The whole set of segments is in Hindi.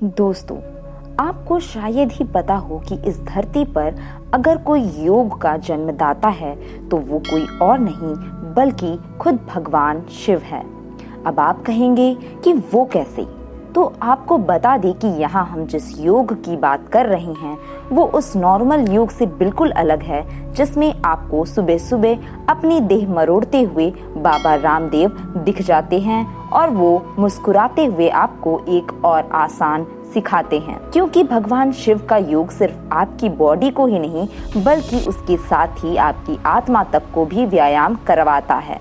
दोस्तों, आपको शायद ही पता हो कि इस धरती पर अगर कोई योग का जन्मदाता है तो वो कोई और नहीं बल्कि खुद भगवान शिव है। अब आप कहेंगे कि वो कैसे? तो आपको बता दें कि यहाँ हम जिस योग की बात कर रहे हैं वो उस नॉर्मल योग से बिल्कुल अलग है जिसमें आपको सुबह सुबह अपनी देह मरोड़ते हुए बाबा रामदेव दिख जाते हैं और वो मुस्कुराते हुए आपको एक और आसान सिखाते हैं, क्योंकि भगवान शिव का योग सिर्फ आपकी बॉडी को ही नहीं बल्कि उसके साथ ही आपकी आत्मा तक को भी व्यायाम करवाता है।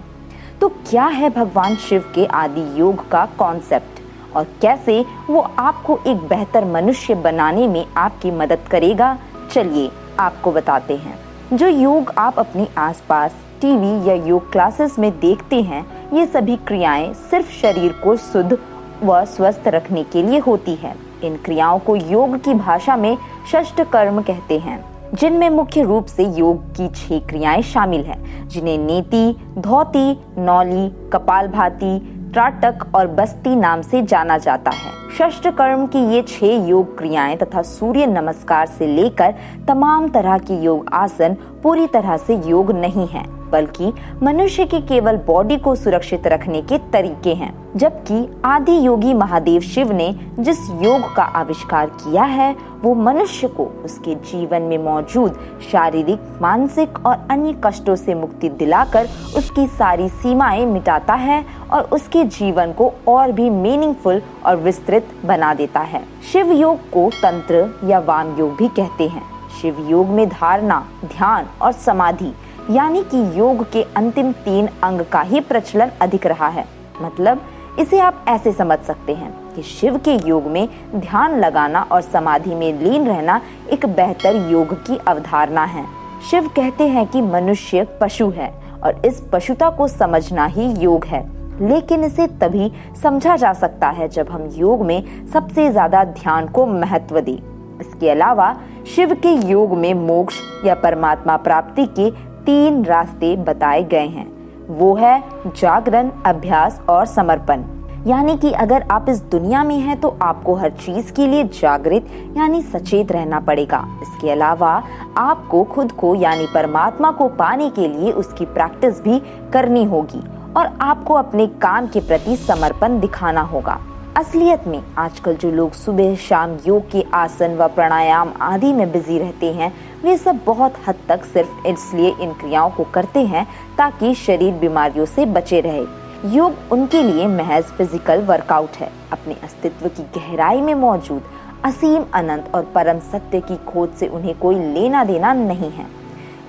तो क्या है भगवान शिव के आदि योग का कॉन्सेप्ट और कैसे वो आपको एक बेहतर मनुष्य बनाने में आपकी मदद करेगा? चलिए आपको बताते हैं। जो योग आप अपने आसपास टीवी या योग क्लासेस में देखते हैं, ये सभी क्रियाएं सिर्फ शरीर को शुद्ध व स्वस्थ रखने के लिए होती है। इन क्रियाओं को योग की भाषा में षष्ठ कर्म कहते हैं, जिनमें मुख्य रूप से योग की 6 क्रियाएं शामिल हैं, जिन्हें नेति, धौती, नौली, कपालभाति, त्राटक और बस्ती नाम से जाना जाता है। षष्ठ कर्म की ये 6 योग क्रियाएं तथा सूर्य नमस्कार से लेकर तमाम तरह के योग आसन पूरी तरह से योग नहीं हैं, बल्कि मनुष्य की केवल बॉडी को सुरक्षित रखने के तरीके हैं। जबकि आदि योगी महादेव शिव ने जिस योग का आविष्कार किया है वो मनुष्य को उसके जीवन में मौजूद शारीरिक, मानसिक और अन्य कष्टों से मुक्ति दिलाकर उसकी सारी सीमाएं मिटाता है और उसके जीवन को और भी मीनिंगफुल और विस्तृत बना देता है। शिव योग को तंत्र या वाम योग भी कहते हैं। शिव योग में धारणा, ध्यान और समाधि यानी कि योग के अंतिम 3 अंग का ही प्रचलन अधिक रहा है। मतलब इसे आप ऐसे समझ सकते हैं कि शिव के योग में ध्यान लगाना और समाधि में लीन रहना एक बेहतर योग की अवधारणा है। शिव कहते हैं कि मनुष्य पशु है और इस पशुता को समझना ही योग है, लेकिन इसे तभी समझा जा सकता है जब हम योग में सबसे ज्यादा ध्यान को महत्व दें। इसके अलावा शिव के योग में मोक्ष या परमात्मा प्राप्ति के 3 रास्ते बताए गए हैं। वो है जागरण, अभ्यास और समर्पण। यानी कि अगर आप इस दुनिया में हैं तो आपको हर चीज के लिए जागृत यानी सचेत रहना पड़ेगा। इसके अलावा आपको खुद को यानी परमात्मा को पाने के लिए उसकी प्रैक्टिस भी करनी होगी और आपको अपने काम के प्रति समर्पण दिखाना होगा। असलियत में आजकल जो लोग सुबह शाम योग के आसन व प्राणायाम आदि में बिजी रहते हैं, वे सब बहुत हद तक सिर्फ इसलिए इन क्रियाओं को करते हैं ताकि शरीर बीमारियों से बचे रहे। योग उनके लिए महज फिजिकल वर्कआउट है। अपने अस्तित्व की गहराई में मौजूद असीम, अनंत और परम सत्य की खोज से उन्हें कोई लेना देना नहीं है।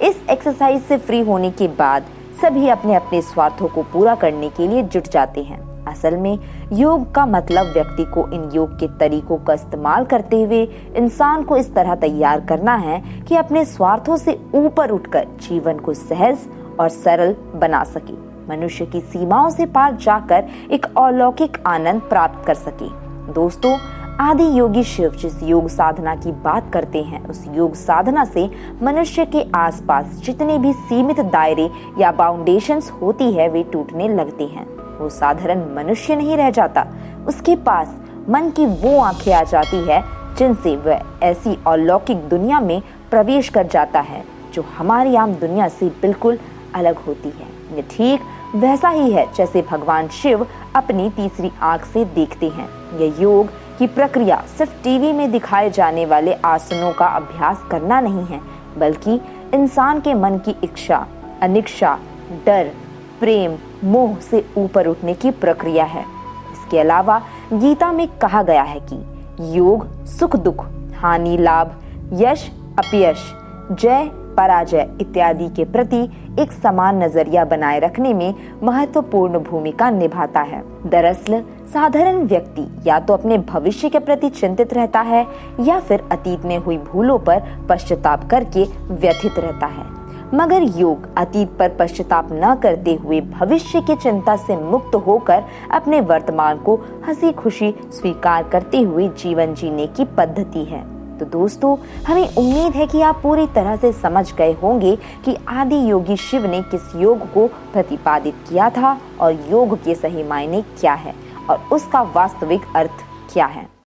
इस एक्सरसाइज से फ्री होने के बाद सभी अपने अपने स्वार्थों को पूरा करने के लिए जुट जाते हैं। असल में योग का मतलब व्यक्ति को इन योग के तरीकों का इस्तेमाल करते हुए इंसान को इस तरह तैयार करना है कि अपने स्वार्थों से ऊपर उठकर जीवन को सहज और सरल बना सके, मनुष्य की सीमाओं से पार जाकर एक अलौकिक आनंद प्राप्त कर सके। दोस्तों, आदि योगी शिव जिस योग साधना की बात करते हैं, उस योग साधना से मनुष्य के आसपास जितने भी सीमित दायरे या बाउंडेशंस होती है वे टूटने लगते हैं। वो साधारण मनुष्य नहीं रह जाता, उसके पास मन की वो आंखें आ जाती है जिनसे वह ऐसी अलौकिक दुनिया में प्रवेश कर जाता है जो हमारी आम दुनिया से बिल्कुल अलग होती है। ये ठीक वैसा ही है जैसे भगवान शिव अपनी तीसरी आंख से देखते हैं। यह योग की प्रक्रिया सिर्फ टीवी में दिखाए जाने वाले आसनों का अभ्यास करना नहीं है, बल्कि इंसान के मन की इच्छा, अनिच्छा, डर, प्रेम, मोह से ऊपर उठने की प्रक्रिया है। इसके अलावा गीता में कहा गया है कि योग सुख दुख, हानि लाभ, यश अपयश, जय पराजय इत्यादि के प्रति एक समान नजरिया बनाए रखने में महत्वपूर्ण भूमिका निभाता है। दरअसल साधारण व्यक्ति या तो अपने भविष्य के प्रति चिंतित रहता है या फिर अतीत में हुई भूलों पर पश्चाताप करके व्यथित रहता है, मगर योग अतीत पर पश्चाताप न करते हुए भविष्य की चिंता से मुक्त होकर अपने वर्तमान को हंसी खुशी स्वीकार करते हुए जीवन जीने की पद्धति है। तो दोस्तों, हमें उम्मीद है कि आप पूरी तरह से समझ गए होंगे कि आदि योगी शिव ने किस योग को प्रतिपादित किया था और योग के सही मायने क्या है और उसका वास्तविक अर्थ क्या है।